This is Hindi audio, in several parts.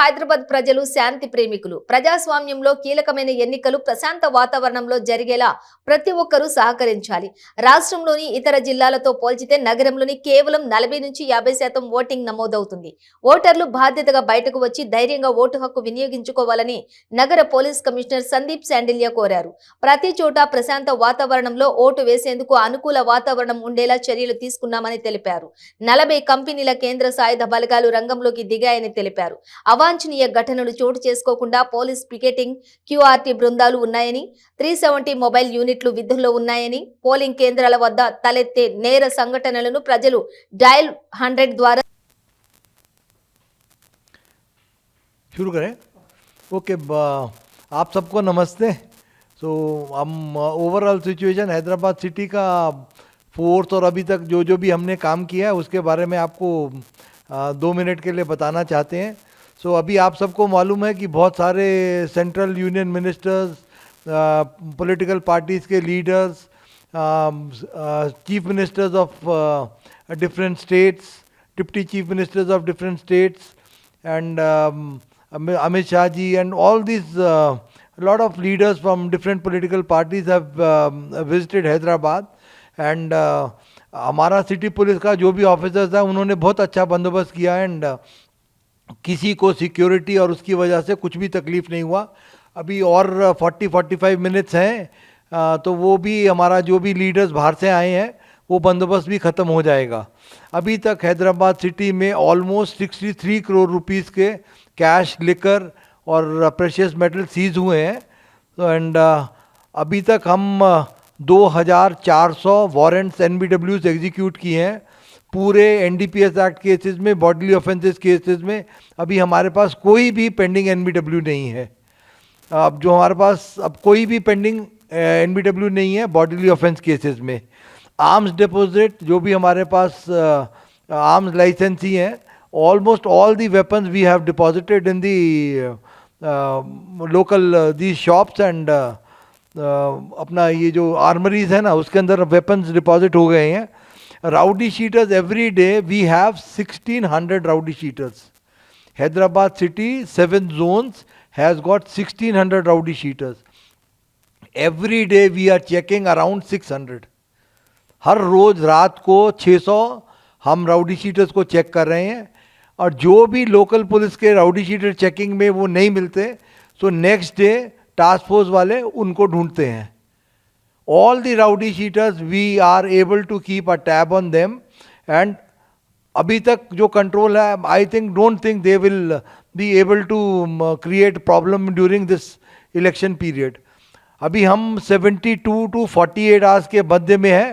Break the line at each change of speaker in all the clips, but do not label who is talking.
హైదరాబాద్ ప్రజలు శాంతి ప్రేమికులు. ప్రజాస్వామ్యంలో కీలకమైన ఎన్నికలు ప్రశాంత వాతావరణంలో జరిగేలా ప్రతి ఒక్కరూ సహకరించాలి. రాష్ట్రంలోని ఇతర జిల్లాలతో పోల్చితే నగరంలోని కేవలం 40 నుంచి 50% ఓటింగ్ నమోదవుతుంది. ఓటర్లు బాధ్యతగా బయటకు వచ్చి ధైర్యంగా ఓటు హక్కు వినియోగించుకోవాలని నగర పోలీస్ కమిషనర్ సందీప్ శాండిల్య కోరారు. ప్రతి చోట ప్రశాంత వాతావరణంలో ఓటు వేసేందుకు అనుకూల వాతావరణం ఉండేలా చర్యలు తీసుకున్నామని తెలిపారు. 40 కంపెనీల కేంద్ర సాయుధ బలగాలు రంగంలోకి దిగాయని తెలిపారు. అవాంఛనీయ ఘటనలు చోటు చేసుకోకుండా పోలీస్ పికెటింగ్, క్యూఆర్టీ బృందాలు ఉన్నాయని, 370 మొబైల్ యూనిట్లు విధుల్లో ఉన్నాయని, పోలింగ్ కేంద్రాల వద్ద తలెత్తే నేర సంఘటనలను ప్రజలు డయల్ 100 ద్వారా
शुरू करें। ओके, आप सबको नमस्ते। सो हम ओवरऑल सिचुएशन हैदराबाद सिटी का फोर्थ और अभी तक जो भी हमने काम किया है उसके बारे में आपको 2 मिनट के लिए बताना चाहते हैं। सो अभी आप सबको मालूम है कि बहुत सारे central union ministers, political parties के leaders, chief ministers of different states, deputy chief ministers of different states and Amit Shah ji and all these lot of leaders from different political parties have visited Hyderabad and हमारा सिटी पुलिस का जो भी ऑफिसर्स है उन्होंने बहुत अच्छा बंदोबस्त किया एंड किसी को सिक्योरिटी और उसकी वजह से कुछ भी तकलीफ नहीं हुआ। अभी और 40-45 मिनट्स हैं तो वो भी हमारा जो भी लीडर्स बाहर से आए हैं वो बंदोबस्त भी ख़त्म हो जाएगा। अभी तक हैदराबाद सिटी में ऑलमोस्ट 63 करोड़ रुपीस के कैश, लिकर और प्रेशियस मेटल सीज हुए हैं। तो एंड अभी तक हम 2400 वारंट्स NBWs एग्जीक्यूट किए हैं। पूरे NDPS एक्ट केसेस में, बॉडीली ऑफेंसेस केसेस में अभी हमारे पास कोई भी पेंडिंग NBW नहीं है। अब जो हमारे पास अब कोई भी पेंडिंग NBW नहीं है बॉडीली ऑफेंस केसेस में। आर्म्स डिपॉजिट जो भी हमारे पास आर्म्स लाइसेंसी हैं, almost all the weapons we have deposited in the local these shops and अपना ये जो आर्मरीज है ना उसके अंदर weapons deposit हो गए हैं। Rowdy sheeters every day we have 1600 rowdy sheeters. Hyderabad city 7 zones has got 1600 rowdy sheeters. Every day we are checking around 600. हर रोज रात को 600 हम राउडी शीटर्स को चेक कर रहे हैं और जो भी लोकल पुलिस के राउडी शीटर चेकिंग में वो नहीं मिलते so next day task force वाले उनको ढूंढते हैं। All the rowdy sheeters we are able to keep a tab on them and अभी तक जो कंट्रोल है I don't think they will be able to create problem during this election period. अभी हम 72 to 48 आवर्स के मध्य में है।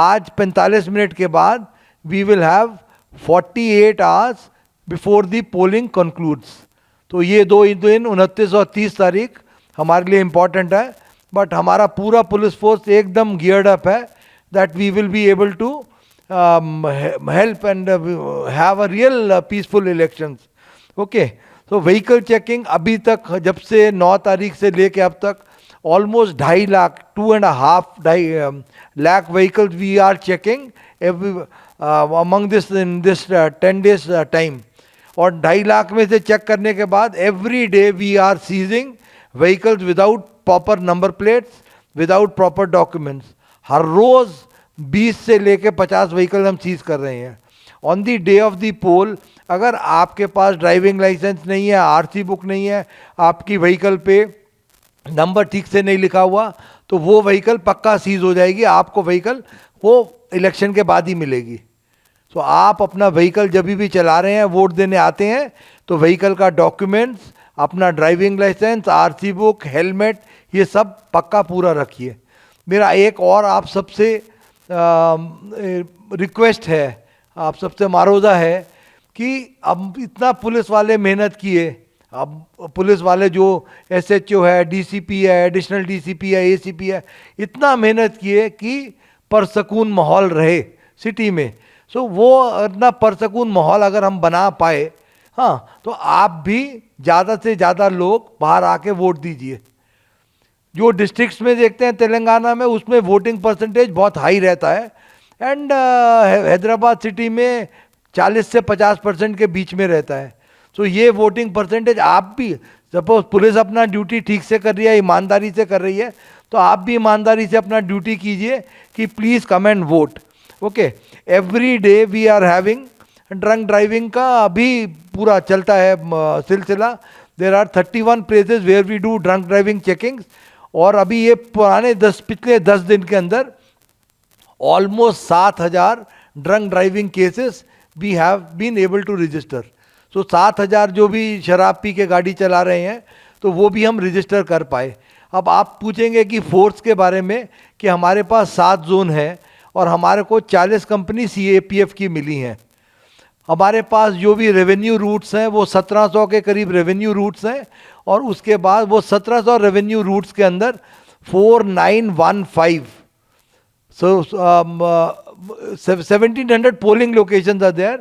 आज 45 मिनट के बाद we will have 48 hours before the polling concludes. तो ये 2 दिन 29 और 30 तारीख हमारे लिए इम्पॉर्टेंट है। बट हमारा पूरा पुलिस फोर्स एकदम गियर्ड अप है that we will be able to help and have a real peaceful elections. Okay, तो व्हीकल चेकिंग अभी तक जब से 9 तारीख से लेके अब तक almost 2.5 lakh, 2.5 lakh vehicles we are checking every among this in this 10 days time। और 2.5 लाख में से चेक करने के बाद every day we are seizing vehicles without proper number plates, without proper documents। हर रोज 20 से लेके 50 व्हीकल हम सीज कर रहे हैं। On the day of the poll अगर आपके पास ड्राइविंग लाइसेंस नहीं है, RC बुक नहीं है, आपकी व्हीकल पे नंबर ठीक से नहीं लिखा हुआ तो वो व्हीकल पक्का सीज हो जाएगी। आपको व्हीकल वो इलेक्शन के बाद ही मिलेगी। तो आप अपना व्हीकल जब भी चला रहे हैं, वोट देने आते हैं तो व्हीकल का डॉक्यूमेंट्स, अपना driving licence, RC book, helmet ये सब पक्का पूरा रखिए। मेरा एक और आप सबसे रिक्वेस्ट है, आप सबसे मारोजा है कि अब इतना पुलिस वाले मेहनत किए, अब पुलिस वाले जो SHO है, DCP है, एडिशनल DCP है, ACP है, इतना मेहनत किए कि परसकून माहौल रहे सिटी में। सो वो इतना परसकून माहौल अगर हम बना पाए, हाँ, तो आप भी ज़्यादा से ज़्यादा लोग बाहर आके वोट दीजिए। जो डिस्ट्रिक्ट्स में देखते हैं तेलंगाना में उसमें वोटिंग परसेंटेज बहुत हाई रहता है एंड हैदराबाद सिटी में 40 से 50% के बीच में रहता है। सो ये वोटिंग परसेंटेज आप भी, सपोज पुलिस अपना ड्यूटी ठीक से कर रही है, ईमानदारी से कर रही है, तो आप भी ईमानदारी से अपना ड्यूटी कीजिए कि please come and vote. Okay, every day we are having drunk driving का अभी पूरा चलता है सिलसिला. There are 31 places where we do drunk driving checkings. और अभी ये पिछले 10 दिन के अंदर almost 7,000 drunk driving cases we have been able to register. So 7,000 जो भी शराब पी के गाड़ी चला रहे हैं तो वो भी हम रजिस्टर कर पाए. अब आप पूछेंगे कि फोर्स के बारे में, कि हमारे पास 7 जोन है और हमारे को 40 कंपनी CAPF की मिली हैं. हमारे पास जो भी रेवेन्यू रूट्स हैं वो 1700 के करीब रेवेन्यू रूट्स हैं. और उसके बाद वो 1700 रेवेन्यू रूट्स के अंदर 4915, so 1700 polling locations are there.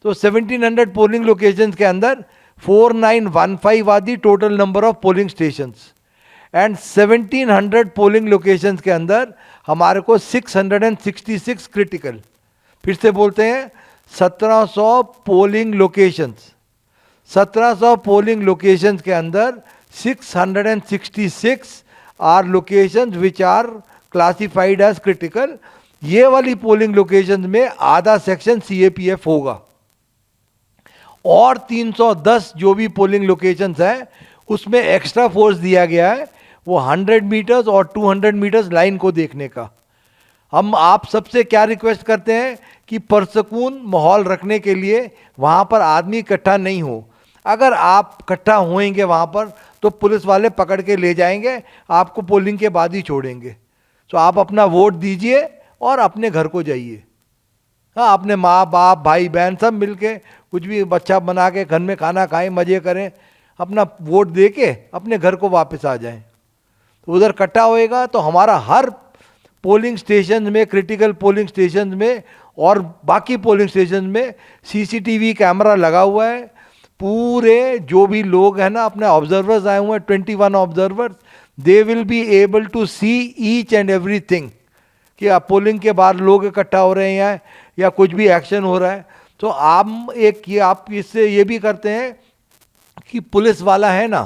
तो 1700 पोलिंग लोकेशंस के अंदर 4915 are the total number of polling stations. And 1700 polling locations के अंदर हमारे को 666 क्रिटिकल, फिर से बोलते हैं 1700 पोलिंग लोकेशंस, 1700 पोलिंग लोकेशंस के अंदर 666 are locations which are classified as critical. ये वाली पोलिंग लोकेशंस में आधा सेक्शन CAPF होगा. और 310 जो भी पोलिंग लोकेशंस है उसमें एक्स्ट्रा फोर्स दिया गया है, वो 100 मीटर्स और 200 मीटर्स लाइन को देखने का. हम आप सबसे क्या रिक्वेस्ट करते हैं कि पुरसकून माहौल रखने के लिए वहाँ पर आदमी इकट्ठा नहीं हो. अगर आप इकट्ठा होएंगे वहाँ पर तो पुलिस वाले पकड़ के ले जाएंगे, आपको पोलिंग के बाद ही छोड़ेंगे. तो आप अपना वोट दीजिए और अपने घर को जाइए. हाँ, अपने माँ बाप भाई बहन सब मिलके कुछ भी बच्चा बना के घर में खाना खाएं, मज़े करें, अपना वोट दे के अपने घर को वापस आ जाएं. तो उधर इकट्ठा होएगा तो हमारा हर पोलिंग स्टेशन में, क्रिटिकल पोलिंग स्टेशन में और बाकी पोलिंग स्टेशन में CCTV कैमरा लगा हुआ है. पूरे जो भी लोग हैं ना, अपने ऑब्जर्वर्स आए हुए हैं, 21 observers, they will be able to see each and everything कि आप पोलिंग के बाद लोग इकट्ठा हो रहे हैं या कुछ भी एक्शन हो रहा है. तो आप इससे ये भी करते हैं कि पुलिस वाला है ना,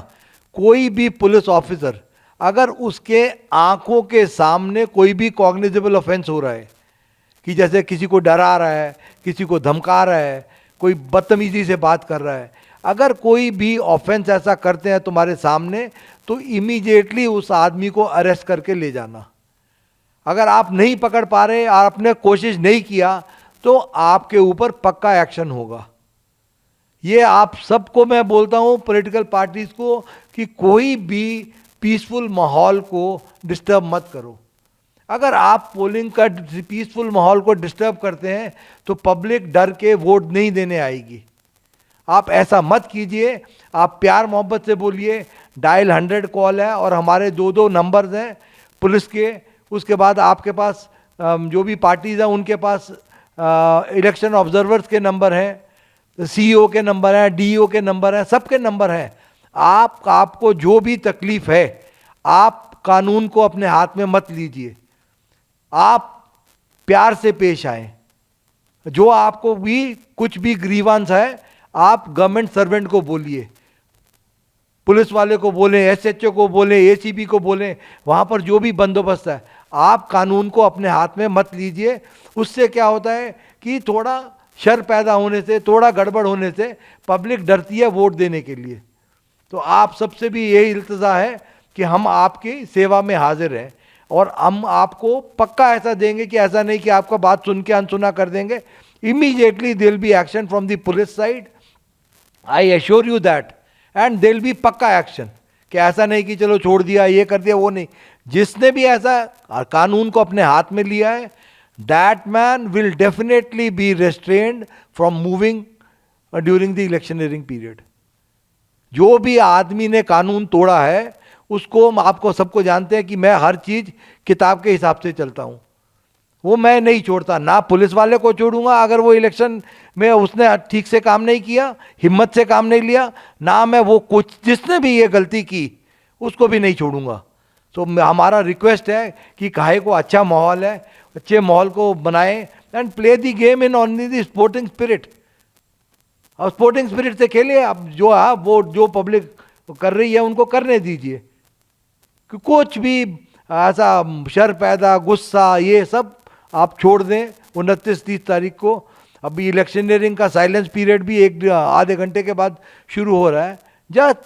कोई भी पुलिस ऑफिसर अगर उसके आंखों के सामने कोई भी कॉग्निजेबल ऑफेंस हो रहा है, कि जैसे किसी को डरा रहा है, किसी को धमका रहा है, कोई बदतमीजी से बात कर रहा है, अगर कोई भी ऑफेंस ऐसा करते हैं तुम्हारे सामने तो इमीडिएटली उस आदमी को अरेस्ट करके ले जाना. अगर आप नहीं पकड़ पा रहे, आपने कोशिश नहीं किया, तो आपके ऊपर पक्का एक्शन होगा. ये आप सबको मैं बोलता हूँ, पॉलिटिकल पार्टीज को, कि कोई भी पीसफुल माहौल को डिस्टर्ब मत करो. अगर आप पोलिंग का पीसफुल माहौल को डिस्टर्ब करते हैं तो पब्लिक डर के वोट नहीं देने आएगी. आप ऐसा मत कीजिए. आप प्यार मोहब्बत से बोलिए. डायल 100 कॉल है और हमारे 2 नंबर्स हैं पुलिस के. उसके बाद आपके पास जो भी पार्टीज हैं उनके पास इलेक्शन ऑब्जर्वर्स के नंबर हैं, CEO के नंबर हैं, DO के नंबर हैं, सबके नंबर हैं. आपको जो भी तकलीफ है, आप कानून को अपने हाथ में मत लीजिए. आप प्यार से पेश आएं. जो आपको भी कुछ भी ग्रीवांस है, आप गवर्नमेंट सर्वेंट को बोलिए, पुलिस वाले को बोलें, SHO को बोलें, ACP को बोलें, वहाँ पर जो भी बंदोबस्त है, आप कानून को अपने हाथ में मत लीजिए. उससे क्या होता है कि थोड़ा शर पैदा होने से, थोड़ा गड़बड़ होने से पब्लिक डरती है वोट देने के लिए. तो आप सबसे भी यही इल्तिजा है कि हम आपकी सेवा में हाजिर हैं और हम आपको पक्का ऐसा देंगे कि ऐसा नहीं कि आपका बात सुन के अनसुना कर देंगे. Immediately there will be action from the police side, I assure you that. And there will be पक्का एक्शन, कि ऐसा नहीं कि चलो छोड़ दिया, ये कर दिया, वो नहीं. जिसने भी ऐसा कानून को अपने हाथ में लिया है, that man will definitely be restrained from moving during the electioneering period. जो भी आदमी ने कानून तोड़ा है उसको, आपको सबको जानते हैं कि मैं हर चीज़ किताब के हिसाब से चलता हूँ, वो मैं नहीं छोड़ता. ना पुलिस वाले को छोड़ूंगा अगर वो इलेक्शन में उसने ठीक से काम नहीं किया, हिम्मत से काम नहीं लिया, ना मैं वो कुछ जिसने भी ये गलती की उसको भी नहीं छोड़ूंगा. तो हमारा रिक्वेस्ट है कि काहे को अच्छा माहौल है, अच्छे माहौल को बनाएं and play the game in only the sporting spirit. और स्पोर्टिंग स्पिरिट से खेलिए, अब जो है वो जो पब्लिक कर रही है उनको करने दीजिए, कि कुछ भी ऐसा शर पैदा, गुस्सा, ये सब आप छोड़ दें 29-30 तारीख को। अभी इलेक्शनियरिंग का साइलेंस पीरियड भी एक आधे घंटे के बाद शुरू हो रहा है। Just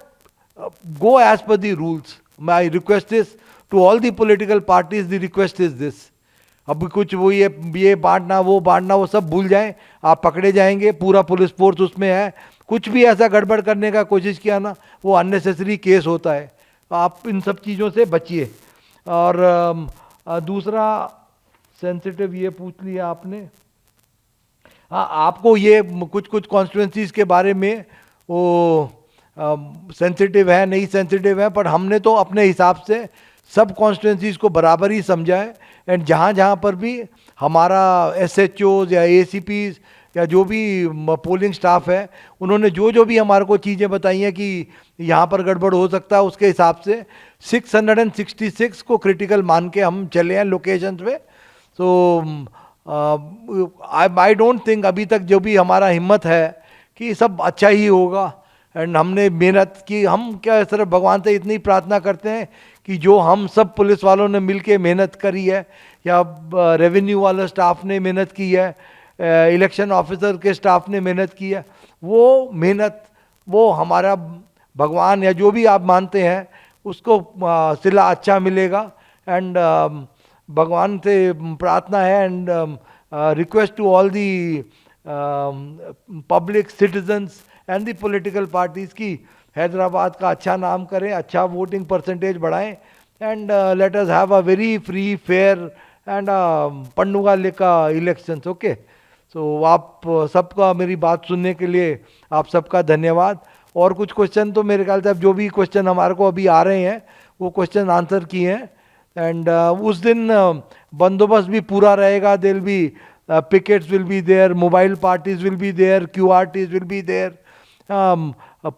go as per the rules. My request is to all the political parties, the request is this. अब कुछ वो ये बांटना वो सब भूल जाएं, आप पकड़े जाएंगे, पूरा पुलिस फोर्स उसमें है। कुछ भी ऐसा गड़बड़ करने का कोशिश किया ना, वो अननेसेसरी केस होता है। आप इन सब चीज़ों से बचिए। और दूसरा सेंसिटिव ये पूछ लिया आपने, हाँ, आपको ये कुछ कॉन्स्टिट्यूंसीज के बारे में वो सेंसिटिव है नहीं सेंसिटिव है, पर हमने तो अपने हिसाब से सब कॉन्स्टिट्यूंसीज को बराबर ही समझा है। एंड जहाँ जहाँ पर भी हमारा SHOs या ACPs या जो भी पोलिंग स्टाफ है, उन्होंने जो भी हमारे को चीज़ें बताई हैं कि यहाँ पर गड़बड़ हो सकता है, उसके हिसाब से 666 को क्रिटिकल मान के हम चले हैं लोकेशंस पे। सो आई डोंट थिंक अभी तक जो भी हमारा हिम्मत है कि सब अच्छा ही होगा। एंड हमने मेहनत की, हम क्या सिर्फ भगवान से इतनी प्रार्थना करते हैं कि जो हम सब पुलिस वालों ने मिलके मेहनत करी है, या रेवेन्यू वाला स्टाफ ने मेहनत की है, इलेक्शन ऑफिसर के स्टाफ ने मेहनत की है, वो मेहनत वो हमारा भगवान या जो भी आप मानते हैं उसको सिला अच्छा मिलेगा। एंड भगवान से प्रार्थना है and request to all the public citizens and the political parties की हैदराबाद का अच्छा नाम करें, अच्छा वोटिंग परसेंटेज बढ़ाएं, and let us have a very free fair and पंडुगा लेका इलेक्शंस। ओके, सो आप सबका मेरी बात सुनने के लिए आप सबका धन्यवाद। और कुछ क्वेश्चन तो मेरे ख्याल से अब जो भी क्वेश्चन हमारे को अभी आ रहे हैं वो क्वेश्चन आंसर किए हैं। एंड उस दिन बंदोबस्त भी पूरा रहेगा। दिल be pickets will be there, mobile parties will be there, QRTs will be there,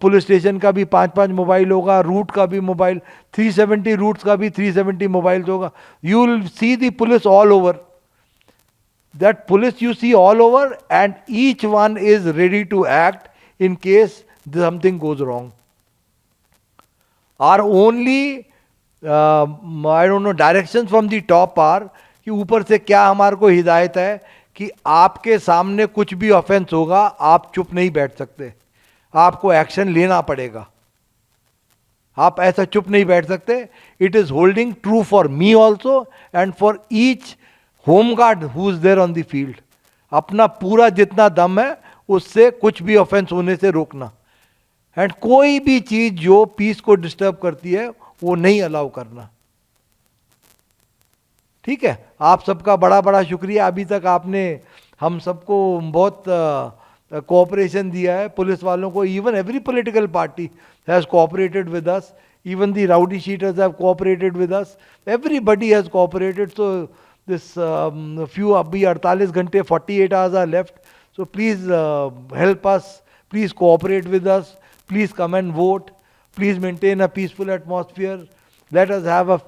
police station का भी 5-5 मोबाइल होगा, रूट का भी मोबाइल, 370 रूट्स का भी 370 मोबाइल्स होगा। You will see the police all over, that police you see all over, and each one is ready to act in case something goes wrong. Our only I don't know directions from the top are कि ऊपर से क्या हमारे को हिदायत है कि आपके सामने कुछ भी ऑफेंस होगा, आप चुप नहीं बैठ सकते, आपको एक्शन लेना पड़ेगा। आप ऐसा चुप नहीं बैठ सकते। It is holding true for me also and for each home guard who is there on the field. अपना पूरा जितना दम है उससे कुछ भी ऑफेंस होने से रोकना, एंड कोई भी चीज जो पीस को डिस्टर्ब करती है वो नहीं अलाउ करना। ठीक है, आप सबका बड़ा बड़ा शुक्रिया। अभी तक आपने हम सबको बहुत कोऑपरेशन दिया है, पुलिस वालों को। Even every political party has cooperated with us, even the rowdy sheeters have cooperated with us, everybody has cooperated. So this few abhi 48 घंटे 48 hours are left, so please help us, please cooperate with us, please come and vote, please maintain a peaceful atmosphere, let us have a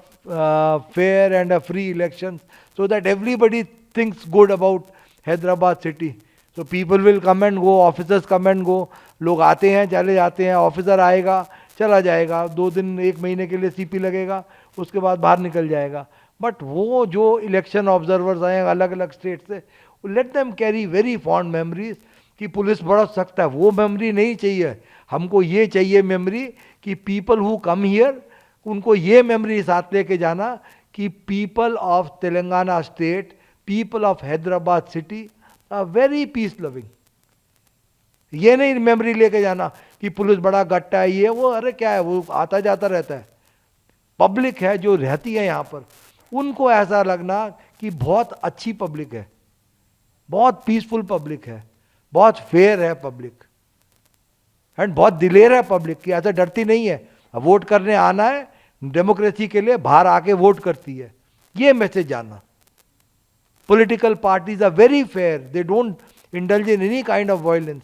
fair and a free election so that everybody thinks good about Hyderabad city. So people will come and go, officers come and go, लोग आते हैं चले जाते हैं, ऑफिसर आएगा चला जाएगा, 2 दिन 1 महीने के लिए CP लगेगा, उसके बाद बाहर निकल जाएगा। बट वो जो इलेक्शन ऑब्जर्वर्स आए अलग अलग स्टेट से, let them carry very fond memories कि पुलिस बड़ा सख्त है, वो मेमोरी नहीं चाहिए हमको। ये चाहिए मेमोरी कि पीपल हु कम हियर, उनको ये मेमोरी साथ लेके जाना कि people of Telangana state, people of Hyderabad city are very peace loving. ये नहीं मेमोरी लेके जाना कि पुलिस बड़ा गट्टा है, ये वो, अरे क्या है, वो आता जाता रहता है। पब्लिक है जो रहती है यहाँ पर, उनको ऐसा लगना कि बहुत अच्छी पब्लिक है, बहुत पीसफुल पब्लिक है, बहुत फेयर है पब्लिक, एंड बहुत दिलेर है पब्लिक की, ऐसा डरती नहीं है। वोट करने आना है डेमोक्रेसी के लिए, बाहर आके वोट करती है, ये मैसेज आना। Political parties are very fair, they don't indulge in any kind of violence,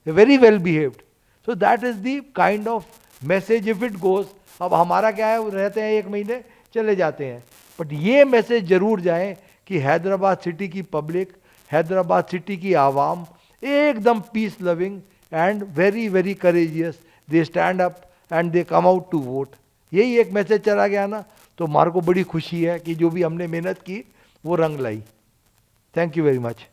they very well behaved. So that is the kind of message if it goes. अब हमारा क्या है, रहते हैं 1 महीने चले जाते हैं, बट ये मैसेज जरूर जाए कि हैदराबाद सिटी की पब्लिक, हैदराबाद सिटी की आवाम एकदम peace loving and very very courageous, they stand up and they come out to vote. यही एक मैसेज चला गया ना, तो हमारे को बड़ी खुशी है कि जो भी हमने मेहनत की वो रंग लाई। Thank you very much.